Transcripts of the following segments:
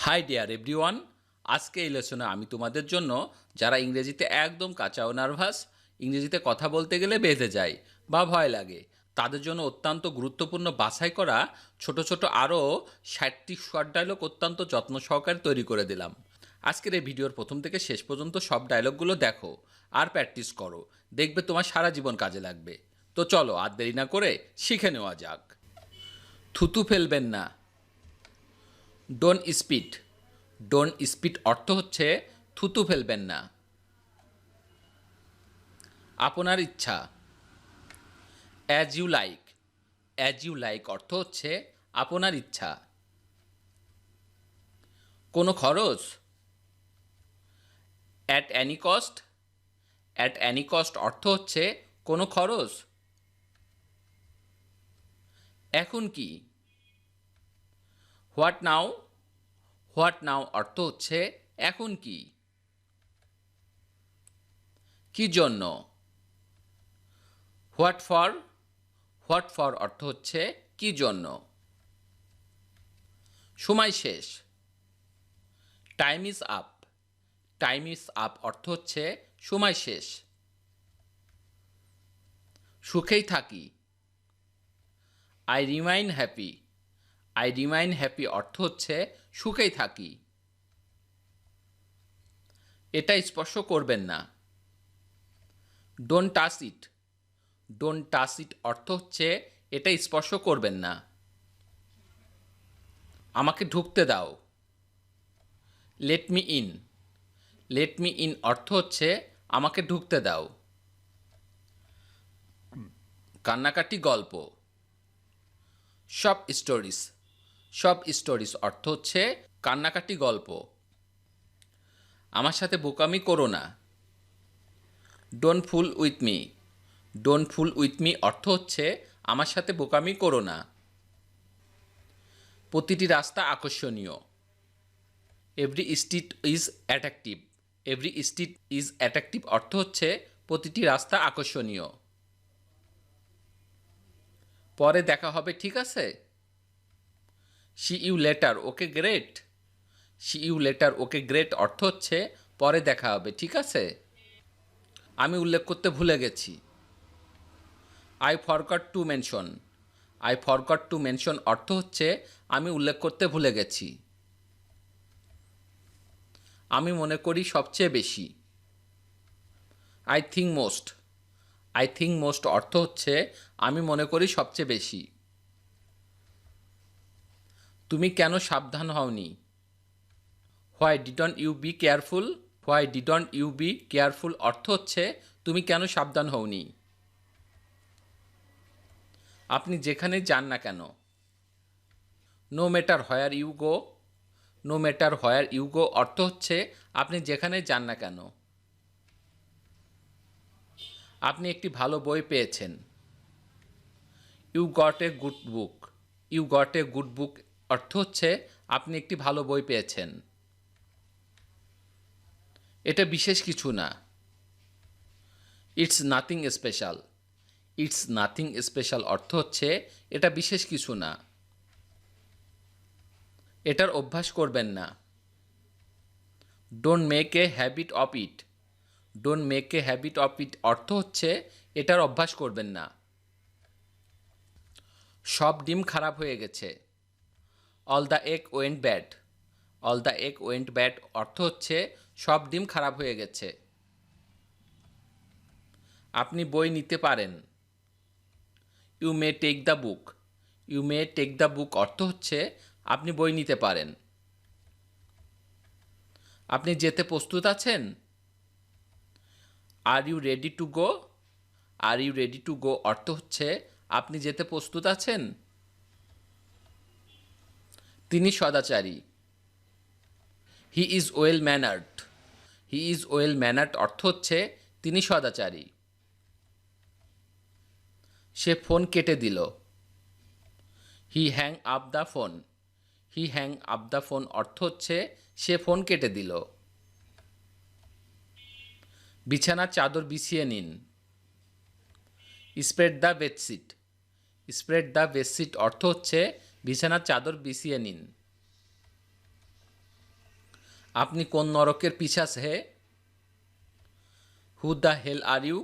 High deer everyone, আজকে এই লেসনে আমি তোমাদের জন্য যারা ইংরেজিতে একদম কাঁচা ও নার্ভাস, ইংরেজিতে কথা বলতে গেলে বেঁধে যায় বা ভয় লাগে, তাদের জন্য অত্যন্ত গুরুত্বপূর্ণ বাছাই করা ছোট ছোট আরও 60টি শর্ট ডায়লগ অত্যন্ত যত্ন সহকারে তৈরি করে দিলাম। আজকের এই ভিডিওর প্রথম থেকে শেষ পর্যন্ত সব ডায়লগগুলো দেখো আর প্র্যাকটিস করো, দেখবে তোমার সারা জীবন কাজে লাগবে। তো চলো আর দেরি না করে শিখে নেওয়া যাক। থুতু ফেলবেন না। Don't speed. ডোন্ট স্পিড অর্থ হচ্ছে থুতু ফেলবেন না। আপনার ইচ্ছা। As you like. As you like অর্থ হচ্ছে আপনার ইচ্ছা। কোনো খরচ। At any cost. At any cost অর্থ হচ্ছে কোনো খরচ। এখন কি। What now. হোয়াট নাও অর্থ হচ্ছে এখন কি। কি জন্য। What for. হোয়াট ফর অর্থ হচ্ছে কি জন্য। সময় শেষ। Time is up. Time is up অর্থ হচ্ছে সময় শেষ। সুখেই থাকি। I remain happy. I remain happy অর্থ হচ্ছে সুখেই থাকি। এটা স্পর্শ করবেন না। Don't touch it. Don't touch it অর্থ হচ্ছে এটা স্পর্শ করবেন না। আমাকে ঢুকতে দাও। Let me in. Let me in অর্থ হচ্ছে আমাকে ঢুকতে দাও। কান্নাকাটি গল্প। সব স্টোরিজ। সব স্টোরিজ অর্থ হচ্ছে কান্নাকাটি গল্প। আমার সাথে বোকামি করো না। Don't full with me. Don't full with me অর্থ হচ্ছে আমার সাথে বোকামি করো না। প্রতিটি রাস্তা আকর্ষণীয়। Every street is attractive. Every street is attractive অর্থ হচ্ছে প্রতিটি রাস্তা আকর্ষণীয়। পরে দেখা হবে, ঠিক আছে। See you later, okay great. See you later, okay great অর্থ হচ্ছে পরে দেখা হবে, ঠিক আছে। আমি উল্লেখ করতে ভুলে গেছি। I forgot to mention. I forgot to mention অর্থ হচ্ছে আমি উল্লেখ করতে ভুলে গেছি। আমি মনে করি সবচেয়ে বেশি। I think most. I think most অর্থ হচ্ছে আমি মনে করি সবচেয়ে বেশি। তুমি কেন সাবধান হওনি। Why didn't you be careful. Why didn't you be careful অর্থ হচ্ছে তুমি কেন সাবধান হওনি। আপনি যেখানেই যান না কেন। No matter where you go. No matter where you go অর্থ হচ্ছে আপনি যেখানেই যান না কেন। আপনি একটি ভালো বই পেয়েছেন। You got a good book. You got a good book অর্থ হচ্ছে আপনি একটি ভালো বই পেয়েছেন। এটা বিশেষ কিছু না। It's nothing special. It's nothing special অর্থ হচ্ছে এটা বিশেষ কিছু না। এটার অভ্যাস করবেন না। Don't make a habit of it. Don't make a habit of it অর্থ হচ্ছে এটার অভ্যাস করবেন না। সব ডিম খারাপ হয়ে গেছে। All the egg went bad. All the egg went bad অর্থ হচ্ছে সব ডিম খারাপ হয়ে গেছে। আপনি বই নিতে পারেন। You may take the book. You may take the book অর্থ হচ্ছে আপনি বই নিতে পারেন। আপনি যেতে প্রস্তুত আছেন। Are you ready to go. Are you ready to go অর্থ হচ্ছে আপনি যেতে প্রস্তুত আছেন। তিনি সদাচারী। He is well mannered. He is well mannered অর্থ হচ্ছে তিনি সদাচারী। সে ফোন কেটে দিল। He hang up the phone. He hang up the phone অর্থ হচ্ছে সে ফোন কেটে দিল। বিছানার চাদর বিছিয়ে নিন। Spread the bedsheet. Spread the bedsheet অর্থ হচ্ছে বিছানার চাদর বিছিয়ে নিন। আপনি কোন নরকের পিছাস হে? Who the hell are you?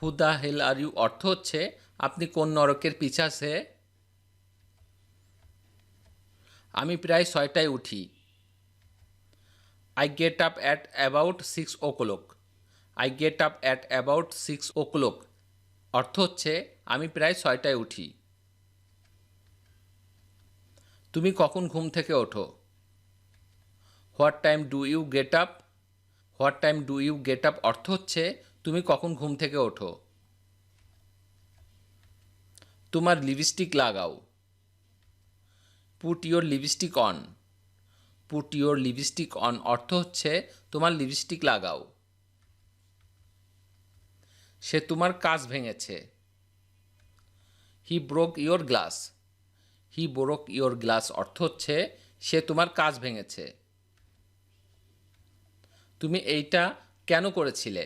Who the hell are you অর্থ হচ্ছে আপনি কোন নরকের পিছাস হে? আমি প্রায় 6টায় উঠি। I get up at about 6 o'clock। I get up at about 6 o'clock অর্থ হচ্ছে আমি প্রায় 6টায় উঠি। তুমি কখন ঘুম থেকে ওঠো? What time do you get up? What time do you get up অর্থ হচ্ছে তুমি কখন ঘুম থেকে ওঠো। তোমার লিপস্টিক লাগাও। Put your lipstick on. Put your lipstick on অর্থ হচ্ছে তোমার লিপস্টিক লাগাও। সে তোমার কাঁচ ভেঙেছে। হি broke your glass. He broke your glass অর্থ হচ্ছে সে তোমার কাঁচ ভেঙেছে। তুমি এইটা কেন করেছিলে?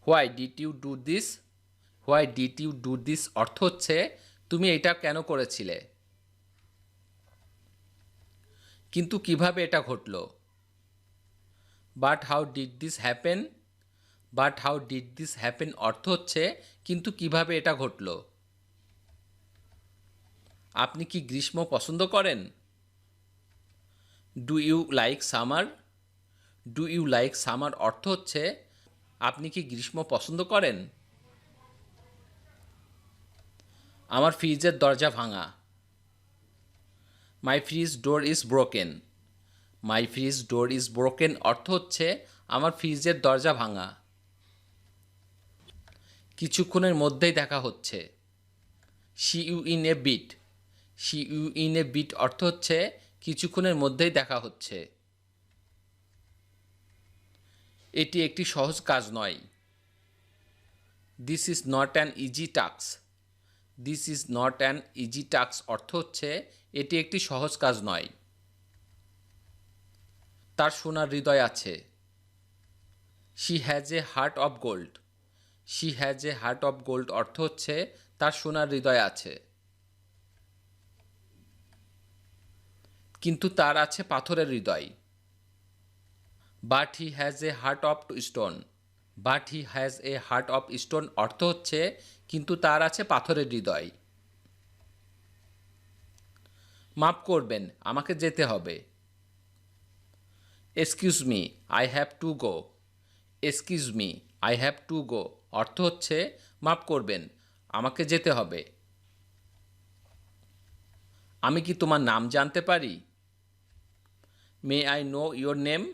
Why did you do this? Why did you do this অর্থ হচ্ছে তুমি এইটা কেন করেছিলে। কিন্তু কিভাবে এটা ঘটল? But how did this happen? But how did this happen অর্থ হচ্ছে কিন্তু কিভাবে এটা ঘটল। আপনি কি গ্রীষ্ম পছন্দ করেন? Do you like summer? Do you like summer অর্থ হচ্ছে আপনি কি গ্রীষ্ম পছন্দ করেন। আমার ফ্রিজের দরজা ভাঙা। My fridge door is broken. My fridge door is broken অর্থ হচ্ছে আমার ফ্রিজের দরজা ভাঙা। কিছুক্ষণের মধ্যেই দেখা হচ্ছে। See you in a bit. See you in a bit অর্থ হচ্ছে কিছুক্ষণের মধ্যেই দেখা হচ্ছে। এটি একটি সহজ কাজ নয়। This is not an easy task. This is not an easy task অর্থ হচ্ছে এটি একটি সহজ কাজ নয়। তার সোনার হৃদয় আছে। She has a heart of gold. She has a heart of gold অর্থ হচ্ছে তার সোনার হৃদয় আছে। কিন্তু তার আছে পাথরের হৃদয়। But he has a heart of stone. But he has a heart of stone অর্থ হচ্ছে কিন্তু তার আছে পাথরের হৃদয়। মাফ করবেন আমাকে যেতে হবে। Excuse me I have to go. Excuse me I have to go অর্থ হচ্ছে মাফ করবেন আমাকে যেতে হবে। আমি কি তোমার নাম জানতে পারি? May I know your name?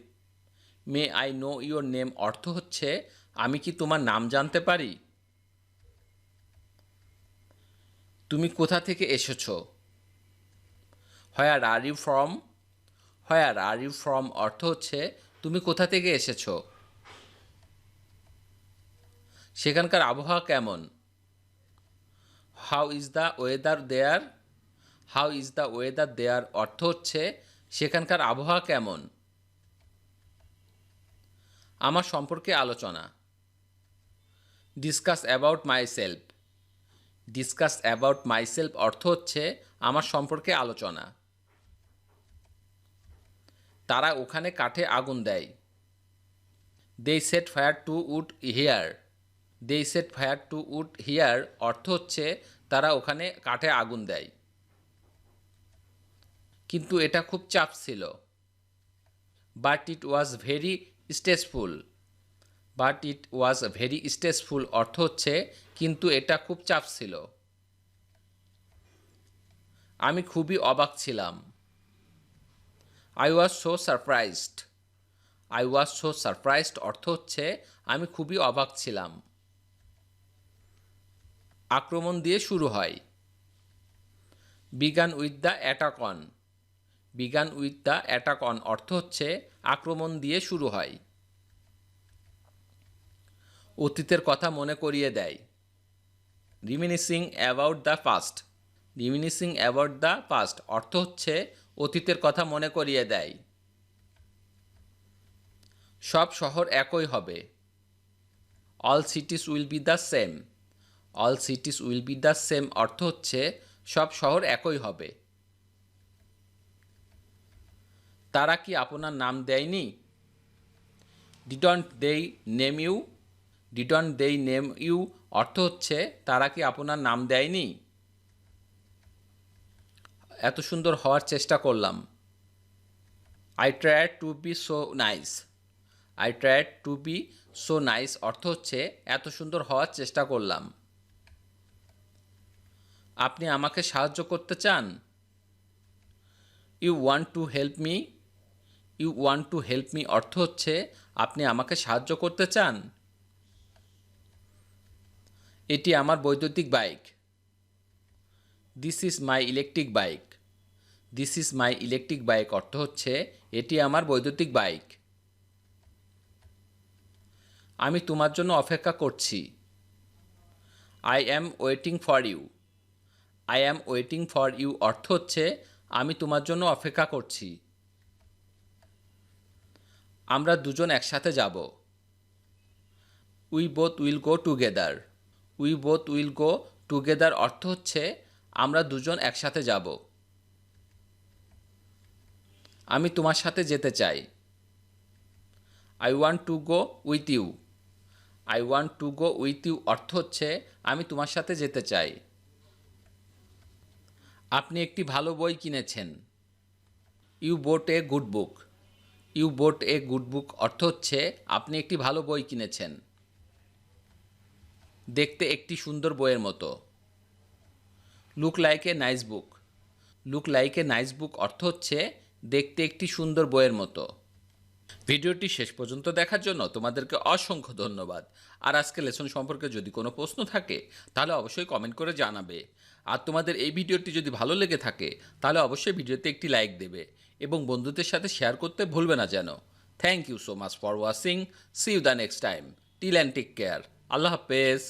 May I know your name অর্থ হচ্ছে আমি কি তোমার নাম জানতে পারি। তুমি কোথা থেকে এসেছো? Where are you from? Where are you from অর্থ হচ্ছে তুমি কোথা থেকে এসেছো। সেখানকার আবহাওয়া কেমন? How is the weather there? How is the weather there অর্থ হচ্ছে সেখানকার আবহাওয়া কেমন। আমার সম্পর্কে আলোচনা। Discuss about myself. Discuss about myself অর্থ হচ্ছে আমার সম্পর্কে আলোচনা। তারা ওখানে কাঠে আগুন দেয়। They set fire to wood here. They set fire to wood here অর্থ হচ্ছে তারা ওখানে কাঠে আগুন দেয়। কিন্তু এটা খুব চাপ ছিল। But it was very stressful. But it was very stressful অর্থ হচ্ছে কিন্তু এটা খুব চাপ ছিল। আমি খুবই অবাক ছিলাম। I was so surprised. I was so surprised অর্থ হচ্ছে আমি খুবই অবাক ছিলাম। আক্রমণ দিয়ে শুরু হয়। Began with the attack on. Began with the attack on অর্থ হচ্ছে আক্রমণ দিয়ে শুরু হয়। অতীতের কথা মনে করিয়ে দেয়। Reminiscing about the past. Reminiscing about the past অর্থ হচ্ছে অতীতের কথা মনে করিয়ে দেয়। সব শহর একই হবে। All cities will be the same. All cities will be the same অর্থ হচ্ছে সব শহর একই হবে। তারা কি আপনার নাম দেয়নি? ডিডন্ট দেই নেম ইউ? ডিডন্ট দেই নেম ইউ অর্থ হচ্ছে তারা কি আপনার নাম দেয়নি? এত সুন্দর হওয়ার চেষ্টা করলাম। I tried to be so nice. I tried to be so nice অর্থ হচ্ছে এত সুন্দর হওয়ার চেষ্টা করলাম। আপনি আমাকে সাহায্য করতে চান? You want to help me? You want to help me অর্থ হচ্ছে আপনি আমাকে সাহায্য করতে চান। এটি আমার বৈদ্যুতিক bike. This is my electric bike. This is my electric bike অর্থ হচ্ছে এটি আমার বৈদ্যুতিক বাইক। আমি তোমার জন্য অপেক্ষা করছি। I am waiting for you. I am waiting for you অর্থ হচ্ছে আমি তোমার জন্য অপেক্ষা করছি। আমরা দুজন একসাথে যাব। We both will go together. We both will go together অর্থ হচ্ছে আমরা দুজন একসাথে যাব। আমি তোমার সাথে যেতে চাই। I want to go with you. I want to go with you অর্থ হচ্ছে আমি তোমার সাথে যেতে চাই। আপনি একটি ভালো বই কিনেছেন। You bought a good book. You bought a good book অর্থ হচ্ছে আপনি একটি ভালো বই কিনেছেন। দেখতে একটি সুন্দর বইয়ের মতো। Look like a nice book. Look like a nice book অর্থ হচ্ছে দেখতে একটি সুন্দর বইয়ের মতো। ভিডিওটি শেষ পর্যন্ত দেখার জন্য তোমাদেরকে অসংখ্য ধন্যবাদ। আর আজকে লেসন সম্পর্কে যদি কোনো প্রশ্ন থাকে তাহলে অবশ্যই কমেন্ট করে জানাবে। আর তোমাদের এই ভিডিওটি যদি ভালো লেগে থাকে তাহলে অবশ্যই ভিডিওতে একটি লাইক দেবে এবং বন্ধুদের সাথে শেয়ার করতে ভুলবে না যেন। Thank you so much for watching. See you the next time. Till and take care. আল্লাহ হাফেজ।